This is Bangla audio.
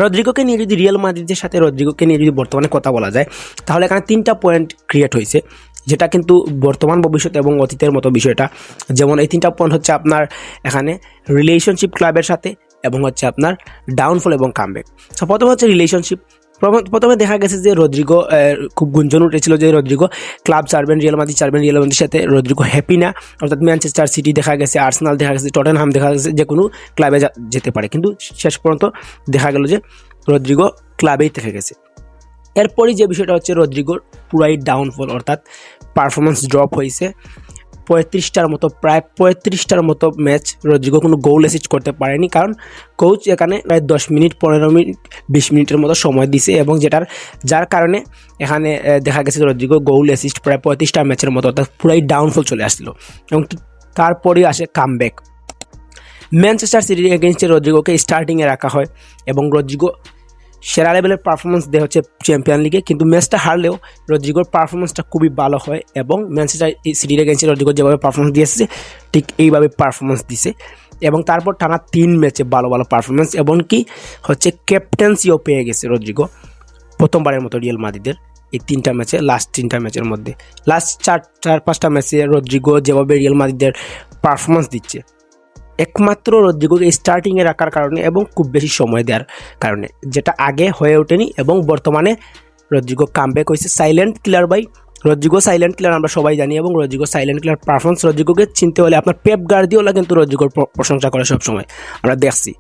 রদ্রিগোকে নিয়ে যদি রিয়াল মাদ্রিদের সাথে রদ্রিগোকে নিয়ে যদি বর্তমানে কথা বলা যায় তাহলে এখানে 3টা পয়েন্ট ক্রিয়েট হয়েছে, যেটা কিন্তু বর্তমান ভবিষ্যৎ এবং অতীতের মতো বিষয়টা। যেমন এই 3টা পয়েন্ট হচ্ছে আপনার এখানে রিলেশনশিপ ক্লাবের সাথে এবং হচ্ছে আপনার ডাউনফল এবং কামব্যাক। সো প্রথমে হচ্ছে রিলেশনশিপ। প্রথমে দেখা গেছে যে রদ্রিগো খুব গুঞ্জন উঠেছিল যে রদ্রিগো ক্লাব ছাড়বেন, রিয়াল মাদ্রিদ ছাড়বেন, রিয়াল মাদ্রিদের সাথে রদ্রিগো হ্যাপি না, অর্থাৎ ম্যানচেস্টার সিটি দেখা গেছে, আর্সেনাল দেখা গেছে, টটেনহাম দেখা গেছে, যে কোনো ক্লাবে যেতে পারে। কিন্তু শেষ পর্যন্ত দেখা গেল যে রদ্রিগো ক্লাবেই থেকে গেছে। এরপরই যে বিষয়টা হচ্ছে রদ্রিগোর পুরাই ডাউনফল, অর্থাৎ পারফরমেন্স ড্রপ হয়েছে। 35টার মতো প্রায় 35টার মতো ম্যাচ রদ্রিগো কোনো গোল অ্যাসিস্ট করতে পারেনি, কারণ কোচ এখানে প্রায় 10 মিনিট 15 মিনিট 20 মিনিটের মতো সময় দিছে, এবং যার কারণে এখানে দেখা গেছে রদ্রিগো গোল অ্যাসিস্ট প্রায় 35টা ম্যাচের মতো, অর্থাৎ পুরাই ডাউনফল চলে আসছিল। এবং তারপরেই আসে কামব্যাক। ম্যানচেস্টার সিটির এগেনস্টে রদ্রিগোকে স্টার্টিংয়ে রাখা হয় এবং রদ্রিগো সেরা লেভেলের পারফরমেন্স দেয় হচ্ছে চ্যাম্পিয়ন লিগে, কিন্তু ম্যাচটা হারলেও রদ্রিগোর পারফরমেন্সটা খুবই ভালো হয় এবং ম্যানচেস্টার সিটির এগেনস্টে রদ্রিগো যেভাবে পারফরমেন্স দিয়েছে ঠিক এইভাবে পারফরমেন্স দিছে। এবং তারপর টানা 3 ম্যাচে ভালো ভালো পারফরমেন্স, এবং কি হচ্ছে ক্যাপ্টেন্সিও পেয়ে গেছে রদ্রিগো প্রথমবারের মতো রিয়াল মাদ্রিদের এই 3টা ম্যাচে, লাস্ট 3টা ম্যাচের মধ্যে। লাস্ট 4-5টা ম্যাচে রদ্রিগো যেভাবে রিয়াল মাদ্রিদের পারফরমেন্স দিচ্ছে, একমাত্র রদ্রিগোকে স্টার্টিংয়ে রাখার কারণে এবং খুব বেশি সময় দেওয়ার কারণে, যেটা আগে হয়ে ওঠেনি। এবং বর্তমানে রদ্রিগো কামব্যাক হয়েছে silent killer by Rodrygo. Silent killer আমরা সবাই জানি, এবং রদ্রিগো সাইলেন্ট কিলার পারফরমেন্স রদ্রিগোকে চিনতে হলে আপনার পেপ গার্দিওলা কিন্তু রদ্রিগোর প্রশংসা করে সবসময়, আমরা দেখছি।